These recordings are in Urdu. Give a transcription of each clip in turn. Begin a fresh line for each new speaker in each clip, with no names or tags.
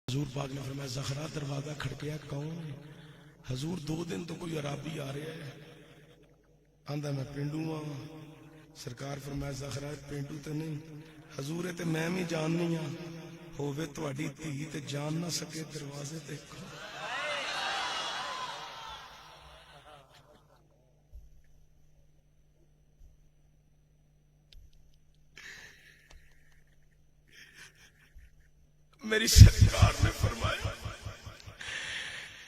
حضور پاک نے فرمایا زہرا دروازہ کھڑکیا کون؟ حضور 2 دن تو کوئی عرابی آ رہا ہے آندا میں پینڈو ہاں. سرکار فرمایا زہرا پینڈو تے نہیں حضور تے میں بھی جاننی ہاں ہووے تہاڈی دھی تے جان نہ سکے دروازے تے میری سرکار نے فرمایا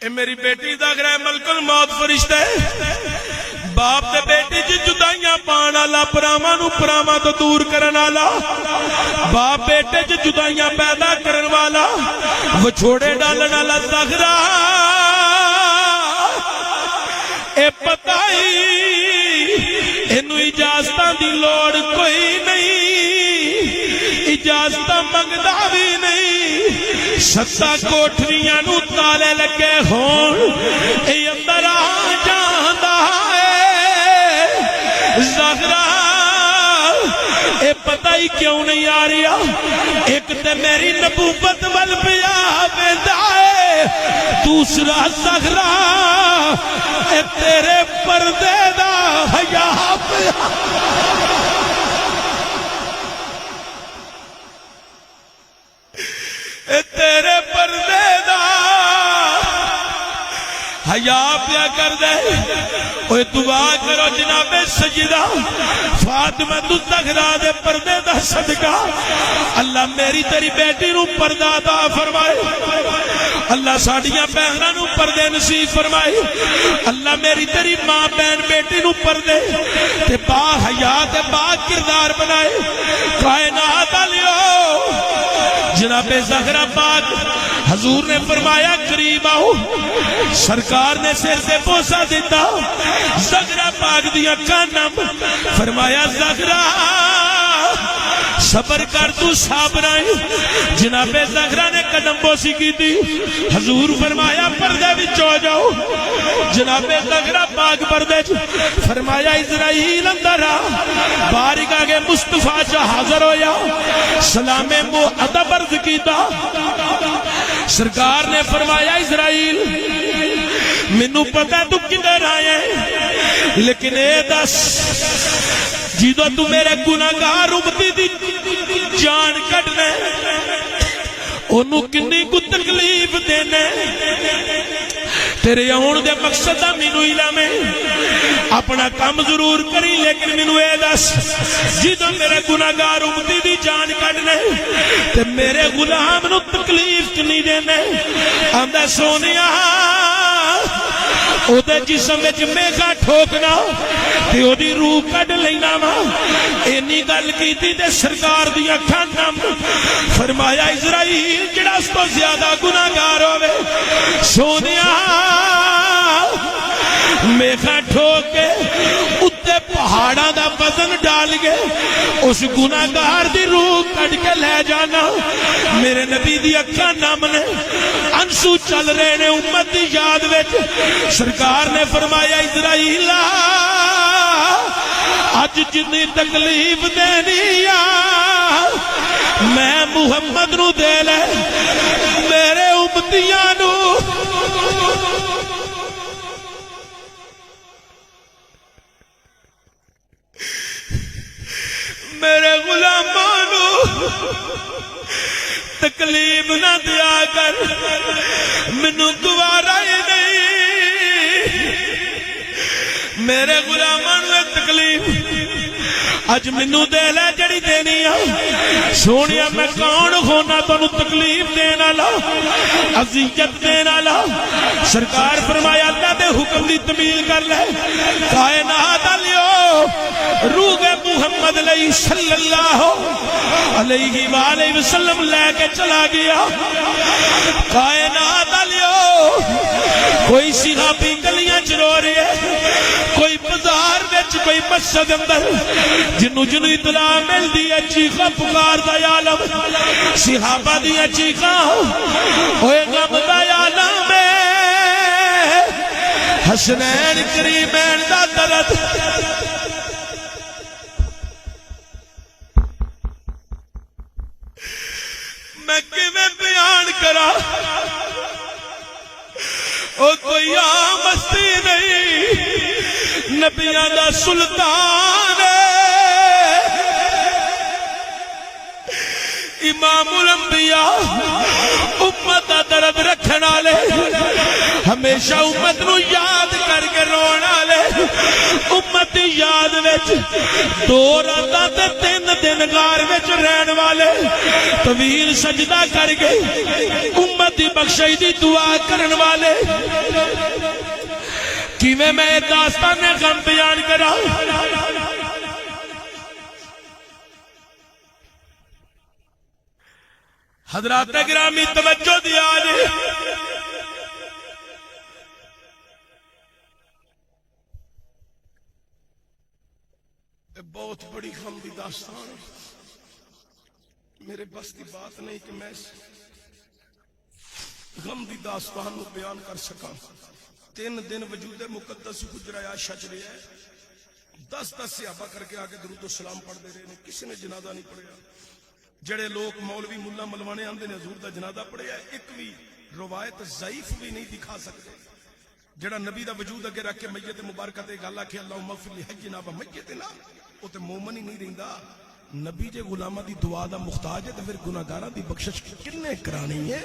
اے میری بیٹی دا گرہ ملک الموت فرشتہ ہے باپ تے بیٹی جی جدائیاں پان والا پراواں نو پراواں تو دور کرن والا باپ بیٹے جی جدائیاں پیدا کرن والا وچھوڑے ڈالن والا زہرا اے پتائی اینو اجازتاں دی لوڑ کوئی نہیں اجازتاں منگدا بھی نہیں 7 کوٹھریاں نو تالے لگے ہون اے اندر آ جاندا ہے زہرا اے پتہ ہی کیوں نہیں آ رہا ایک تے میری نبوت ول پیا ویندا ہے دوسرا زہرا اے تیرے پردے دا حیا پیا تیرے پردے دا حیا پیا کر دے اوے دعا کرو جناب سجدہ فاطمہ الزہرا دے پردے دا صدقہ اللہ میری تیری بیٹی نو پردہ عطا فرمائے اللہ ساڈیاں بہناں نو پردے نصیب فرمائے اللہ میری تیری ماں بہن بیٹی نو پردے تے با حیا تے با کردار بنائے کائنات والیو جناب زہرا پاک حضور نے فرمایا قریب آؤ سرکار نے سر سے بوسہ دیتا زہرا پاک دیا کانم فرمایا زہرا صبر کر تو صابرائیں جناب زہرا نے قدم بوسی کی تھی حضور فرمایا پردے وچ ہو جاؤ جناب زہرا پاک پردے فرمایا اسرائیل اندر آ بارک آگے مصطفیٰ جا حاضر ہویا سلام ادب عرض کیتا سرکار نے فرمایا اسرائیل مینوں پتہ تو کدھر آئے لیکن اے دس جدو تو میرے گناہگار امتی دی جان کٹنے انہوں کنی کو تکلیف دینے تیرے آن دے مقصد دا مینو علم ہے اپنا کام ضرور کری لیکن مینو اے دس جدو میرے گناہگار امتی دی جان کٹنے تے میرے غلام نو تکلیف کنی دینے آندہ سونیا او دے جسم وچ میگا ٹھوکنا تے او دی روح کڈ لینا وا اینی گل کیتی تے سرکار دی اکھاں نم فرمایا اسرائیل جڑا اس تو زیادہ گناہگار ہوے سونیا میگا ٹھوک کے اتے پہاڑاں دا وزن ڈال کے اس گناہگار دی روح کڈ کے لے جانا میرے نبی دی اکھاں نم نے انسو چل رہے نے امت دی یاد وچ سرکار نے فرمایا اسرائیل اج جتنی تکلیف دینی میں محمد نو دے لے میرے امتیاں نو میرے غلاماں نو تکلیف نہ دیا کر منو گوارا ہی نہیں میرے غلاماں نو تکلیف اج منو دے لے جڑی دینی سونیا میں کون ہونا تانوں تکلیف دینا والا اذیت دینا والا سرکار فرمایا اللہ دے حکم دی تمیل کر لے کائنات والیو روح محمد علیہ صلی اللہ علیہ وآلہ وسلم لے کے چلا گیا کائنات والیو کوئی صحابی گلیاں چ رو رہے کوئی بازار وچ کوئی مسجد اندر جنو اطلاع مل دی چیخا پکار دا عالم صحابہ دی چیخا ہوئے غم دا عالم حسنین کریمین دا درد میں کیویں بیان کرا او کوئی عام ہستی نہیں، نبیاں دا سلطان ہے، امام الانبیاء، امت دا درد رکھن والے، ہمیشہ امت نو یاد کر کے رون والے، امت دی یاد وچ 2 راتاں تے 3 دن غار وچ رہن والے، طویل سجدہ کر کے امت دی بخشش دی دعا کرن والے، کیویں میں داستان غم بیان کراں؟ حضرات گرامی توجہ دیا جی، بہت بڑی غم کی داستان ہے، میرے بس کی بات نہیں کہ میں غم کی داستان کو بیان کر سکا۔ 3 دن وجود مقدس حجرہ عائشہ چ رہا ہے، 10 صحابہ کر کے آگے درود و سلام پڑھتے رہے، کسی نے جنازہ نہیں پڑھیا۔ جڑے لوگ مولوی ملا ملوانے آندے نے حضور دا جنازہ پڑھیا، ایک بھی روایت ضعیف بھی نہیں دکھا سکتے۔ جڑا نبی دا وجود اگے رکھ کے میت مبارکہ تے گل آکھے اللہم اغفر لحینا و میتنا، او تے مومن ہی نہیں رہندا۔ نبی جے غلاماں دی دعا دا محتاج ہے تے پھر گناہگاراں دی بخشش کنے کرانی ہے؟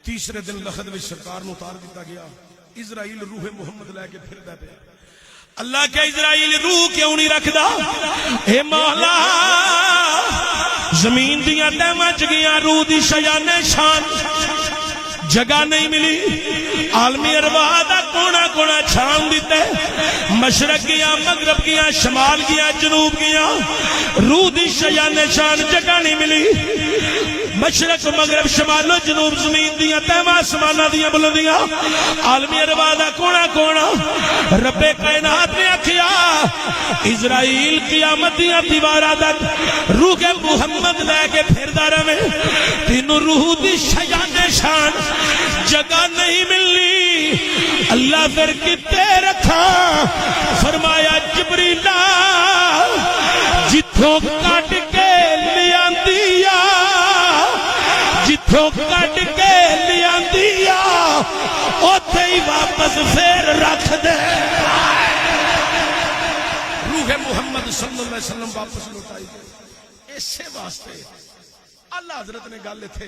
تیسرے دن لخت وچ سرکار نو اتار دتا گیا، اسرائیل روح محمد لے کے پھردا پیا۔ اللہ کے اسرائیل روح کیوں نہیں رکھدا؟ اے مولا زمین دیاں تہماں چ گیا، روح دی شیان شان جگہ نہیں ملی، عالمی ارواح دا کونا کونا چھان دیتے، مشرق گیا، مغرب گیا، شمال گیا، جنوب گیا، روح دی شیان شان جگہ نہیں ملی۔ مشرق مغرب شمال و جنوب زمین دیاں تہماں آسماناں دیاں بلندیاں، عالمی ارواح دا کونا کونا، رب کائنات نے آکھیا اسرائیل قیامت دیاں دیواراں تک روح محمد لے کے پھردا رہے، تینوں روح دی شیان شان جگہ نہیں ملنی۔ اللہ پھر کتے رکھا؟ فرمایا جبریلا جتھوں کٹ کے لیاندیا، جتھوں کٹ کے لیاندیا اوتھے ہی واپس پھر رکھ دے۔ روح محمد صلی اللہ علیہ وسلم واپس لوٹائی گئی۔ اسی واسطے اللہ حضرت نے گل ایتھے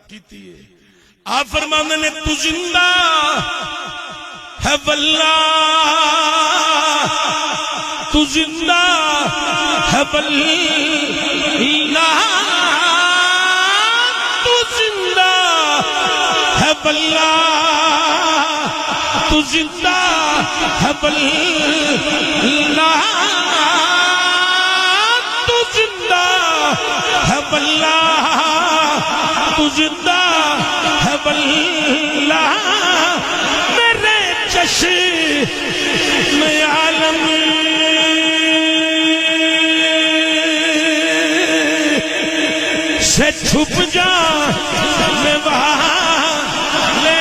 کیتی ہے، آپ فرماندے نے تو زندہ ہے واللہ، تو زندہ ہے واللہ، تو زندہ ہے واللہ، تو زندہ ہے واللہ، تو زندہ ہے واللہ، تو زندہ ہے واللہ، میرے چشم عالم سے چھپ جانے والے،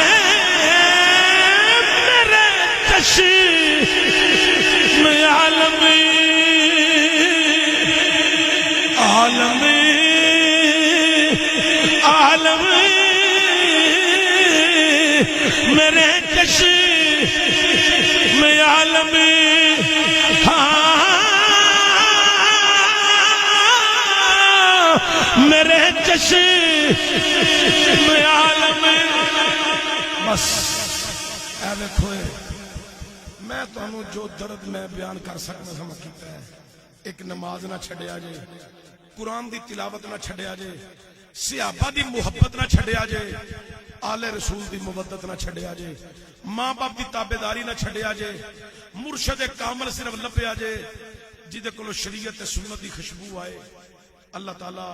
میرے چشم عالم عالم عالم میرے چشم عالم، میرے چشم عالم۔ بس اے دیکھو، میں تانوں جو درد میں بیان کر سکتا سمجھ کیتا ہے، ایک نماز نہ چھڈیا جے، قرآن دی تلاوت نہ چھڈیا جے، صحابہ دی محبت نہ چھڈیا جے، آل رسول دی مودت نہ چھڈیا جے، ماں باپ دی تابعداری نہ چھڈیا جے، مرشد کامل صرف لبیا جے جدے کولو شریعت سنت دی خوشبو آئے۔ اللہ تعالی